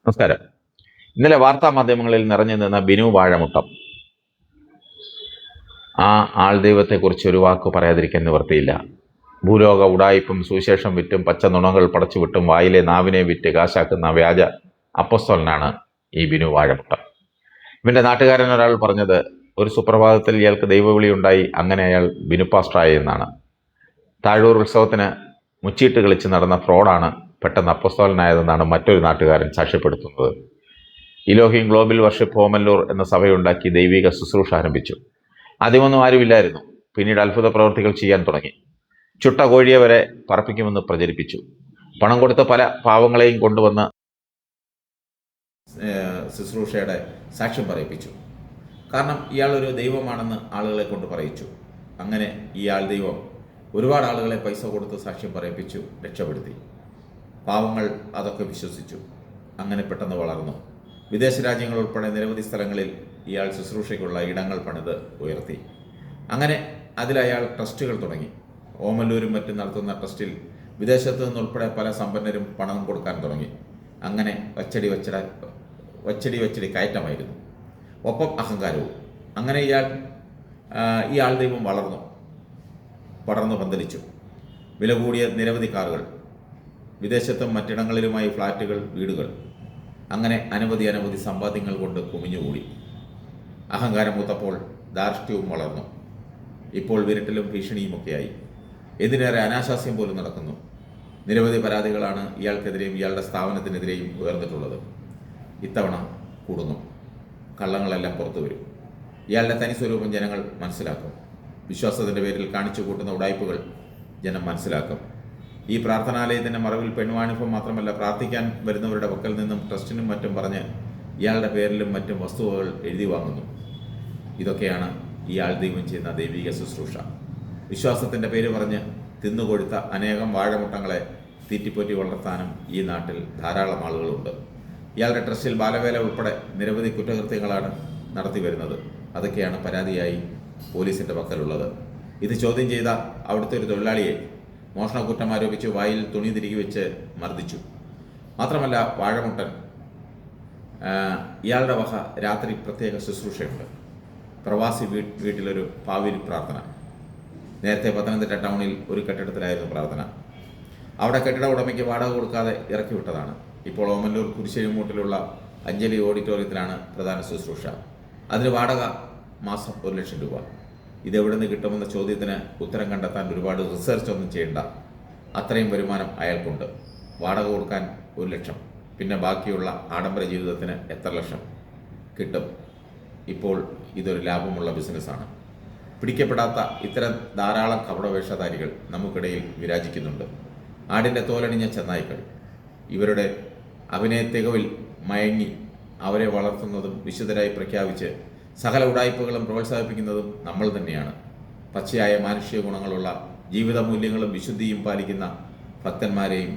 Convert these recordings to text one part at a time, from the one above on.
നമസ്കാരം. ഇന്നലെ വാർത്താ മാധ്യമങ്ങളിൽ നിറഞ്ഞു നിന്ന ബിനു വാഴമുട്ടം. ആ ആൾ ദൈവത്തെക്കുറിച്ച് ഒരു വാക്ക് പറയാതിരിക്കാൻ നിവൃത്തിയില്ല. ഭൂലോക ഉടായിപ്പും സുവിശേഷം വിറ്റും പച്ച നുണകൾ പടച്ചുവിട്ടും വായിലെ നാവിനെ വിറ്റ് കാശാക്കുന്ന വ്യാജ അപ്പസ്തോലനാണ് ഈ ബിനു വാഴമുട്ടം. ഇവൻ്റെ നാട്ടുകാരൻ ഒരാൾ പറഞ്ഞത്, ഒരു സുപ്രഭാതത്തിൽ ഇയാൾക്ക് ദൈവവിളി ഉണ്ടായി, അങ്ങനെ അയാൾ ബിനു പാസ്റ്ററായി എന്നാണ്. താഴൂർ ഉത്സവത്തിന് മുച്ചീട്ട് കളിച്ച് നടന്ന ഫ്രോഡാണ് പെട്ടെന്ന് അപ്പസ്തോലനായതെന്നാണ് മറ്റൊരു നാട്ടുകാരൻ സാക്ഷ്യപ്പെടുത്തുന്നത്. ഇലോഹിം ഗ്ലോബൽ വർഷിപ്പ് ഓമല്ലൂർ എന്ന സഭയുണ്ടാക്കി ദൈവിക ശുശ്രൂഷ ആരംഭിച്ചു. ആദ്യമൊന്നും ആരുമില്ലായിരുന്നു. പിന്നീട് അത്ഭുത പ്രവർത്തികൾ ചെയ്യാൻ തുടങ്ങി. ചുട്ട കോഴിയെ വരെ പറപ്പിക്കുമെന്ന് പ്രചരിപ്പിച്ചു. പണം കൊടുത്ത് പല പാവങ്ങളെയും കൊണ്ടുവന്ന് ശുശ്രൂഷയുടെ സാക്ഷ്യം പറയിപ്പിച്ചു. കാരണം ഇയാളൊരു ദൈവമാണെന്ന് ആളുകളെ കൊണ്ട് പറയിച്ചു. അങ്ങനെ ഇയാൾ ദൈവം ഒരുപാട് ആളുകളെ പൈസ കൊടുത്ത് സാക്ഷ്യം പറയിപ്പിച്ചു, രക്ഷപ്പെടുത്തി. പാവങ്ങൾ അതൊക്കെ വിശ്വസിച്ചു. അങ്ങനെ പെട്ടെന്ന് വളർന്നു. വിദേശ രാജ്യങ്ങൾ ഉൾപ്പെടെ നിരവധി സ്ഥലങ്ങളിൽ ഇയാൾ ശുശ്രൂഷയ്ക്കുള്ള ഇടങ്ങൾ പണിത് ഉയർത്തി. അങ്ങനെ അതിലയാൾ ട്രസ്റ്റുകൾ തുടങ്ങി. ഓമല്ലൂരും മറ്റും നടത്തുന്ന ട്രസ്റ്റിൽ വിദേശത്തു നിന്നുൾപ്പെടെ പല സമ്പന്നരും പണം കൊടുക്കാൻ തുടങ്ങി. അങ്ങനെ വച്ചടി കയറ്റമായിരുന്നു, ഒപ്പം അഹങ്കാരവും. അങ്ങനെ ഈ ആൾ ദൈവം പടർന്നു പന്തലിച്ചു. വില കൂടിയ നിരവധി കാറുകൾ, വിദേശത്തും മറ്റിടങ്ങളിലുമായി ഫ്ലാറ്റുകൾ, വീടുകൾ, അങ്ങനെ അനവധി സമ്പാദ്യങ്ങൾ കൊണ്ട് കുമിഞ്ഞുകൂടി. അഹങ്കാരം മൂത്തപ്പോൾ ധാർഷ്ട്യവും വളർന്നു. ഇപ്പോൾ വിരട്ടലും ഭീഷണിയുമൊക്കെയായി. എന്തിനേറെ അനാശാസ്യം പോലും നടക്കുന്നു. നിരവധി പരാതികളാണ് ഇയാൾക്കെതിരെയും ഇയാളുടെ സ്ഥാപനത്തിനെതിരെയും ഉയർന്നിട്ടുള്ളത്. ഇത്തവണ കൂടുന്നു. കള്ളങ്ങളെല്ലാം പുറത്തു വരും. ഇയാളുടെ തനി സ്വരൂപം ജനങ്ങൾ മനസ്സിലാക്കും. വിശ്വാസത്തിൻ്റെ പേരിൽ കാണിച്ചു കൂട്ടുന്ന ഉടായ്പകൾ ജനം മനസ്സിലാക്കും. ഈ പ്രാർത്ഥനാലയത്തിൻ്റെ മറവിൽ പെൺവാണിഭം മാത്രമല്ല, പ്രാർത്ഥിക്കാൻ വരുന്നവരുടെ പക്കൽ നിന്നും ട്രസ്റ്റിനും മറ്റും പറഞ്ഞ് ഇയാളുടെ പേരിലും മറ്റും വസ്തുവകൾ എഴുതി വാങ്ങുന്നു. ഇതൊക്കെയാണ് ഇയാൾ ദൈവം ചെയ്യുന്ന ദൈവിക ശുശ്രൂഷ. വിശ്വാസത്തിൻ്റെ പേര് പറഞ്ഞ് തിന്നുകൊടുത്ത അനേകം വാഴമുട്ടങ്ങളെ തീറ്റിപ്പോറ്റി വളർത്താനും ഈ നാട്ടിൽ ധാരാളം ആളുകളുണ്ട്. ഇയാളുടെ ട്രസ്റ്റിൽ ബാലവേല ഉൾപ്പെടെ നിരവധി കുറ്റകൃത്യങ്ങളാണ് നടത്തി വരുന്നത്. അതൊക്കെയാണ് പരാതിയായി പോലീസിൻ്റെ പക്കലുള്ളത്. ഇത് ചോദ്യം ചെയ്ത അവിടുത്തെ ഒരു തൊഴിലാളിയെ മോഷണക്കുറ്റം ആരോപിച്ച് വായിൽ തുണി തിരികെ വെച്ച് മർദ്ദിച്ചു. മാത്രമല്ല, വാഴമുട്ടൻ ഇയാളുടെ വക രാത്രി പ്രത്യേക ശുശ്രൂഷയുണ്ട്. പ്രവാസി വീട്ടിലൊരു പാവിരി പ്രാർത്ഥന. നേരത്തെ പത്തനംതിട്ട ടൗണിൽ ഒരു കെട്ടിടത്തിലായിരുന്നു പ്രാർത്ഥന. അവിടെ കെട്ടിട ഉടമയ്ക്ക് വാടക കൊടുക്കാതെ ഇറക്കി വിട്ടതാണ്. ഇപ്പോൾ ഓമല്ലൂർ കുരിശിമൂട്ടിലുള്ള അഞ്ജലി ഓഡിറ്റോറിയത്തിലാണ് പ്രധാന ശുശ്രൂഷ. അതിന് വാടക മാസം 1,00,000 രൂപ. ഇതെവിടെ നിന്ന് കിട്ടുമെന്ന ചോദ്യത്തിന് ഉത്തരം കണ്ടെത്താൻ ഒരുപാട് റിസർച്ച് ഒന്നും ചെയ്യേണ്ട. അത്രയും വരുമാനം അയാൾക്കുണ്ട്. വാടക കൊടുക്കാൻ 1,00,000, പിന്നെ ബാക്കിയുള്ള ആഡംബര ജീവിതത്തിന് എത്ര ലക്ഷം കിട്ടും? ഇപ്പോൾ ഇതൊരു ലാഭമുള്ള ബിസിനസ്സാണ്. പിടിക്കപ്പെടാത്ത ഇത്തരം ധാരാളം കപടവേഷധാരികൾ നമുക്കിടയിൽ വിരാജിക്കുന്നുണ്ട്. ആടിൻ്റെ തോലണിഞ്ഞ ചെന്നായ്ക്കൾ. ഇവരുടെ അഭിനയത്തികവിൽ മയങ്ങി അവരെ വളർത്തുന്നതും വിശുദ്ധരായി പ്രഖ്യാപിച്ച് സകല ഉടായ്പകളും പ്രോത്സാഹിപ്പിക്കുന്നതും നമ്മൾ തന്നെയാണ്. പച്ചയായ മാനുഷിക ഗുണങ്ങളുള്ള ജീവിത മൂല്യങ്ങളും വിശുദ്ധിയും പാലിക്കുന്ന ഭക്തന്മാരെയും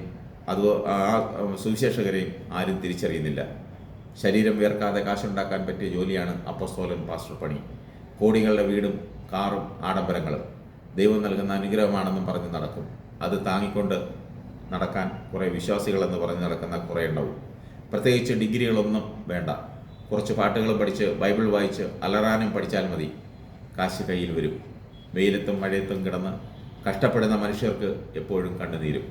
സുവിശേഷകരെയും ആരും തിരിച്ചറിയുന്നില്ല. ശരീരം വിയർക്കാതെ കാശുണ്ടാക്കാൻ പറ്റിയ ജോലിയാണ് അപ്പസ്തോലൻ പാസ്റ്റർ പണി. കോടികളുടെ വീടും കാറും ആഡംബരങ്ങളും ദൈവം നൽകുന്ന അനുഗ്രഹമാണെന്നും പറഞ്ഞ് നടക്കും. അത് താങ്ങിക്കൊണ്ട് നടക്കാൻ കുറേ വിശ്വാസികളെന്ന് പറഞ്ഞ് നടക്കുന്ന കുറേ ഉണ്ടാവും. പ്രത്യേകിച്ച് ഡിഗ്രികളൊന്നും വേണ്ട. കുറച്ച് പാട്ടുകളും പഠിച്ച് ബൈബിൾ വായിച്ച് അലറാനും പഠിച്ചാൽ മതി. കാശ് കയ്യിൽ വരും. വെയിലത്തും മഴയത്തും കിടന്ന് കഷ്ടപ്പെടുന്ന മനുഷ്യർക്ക് എപ്പോഴും കണ്ണുനീരും.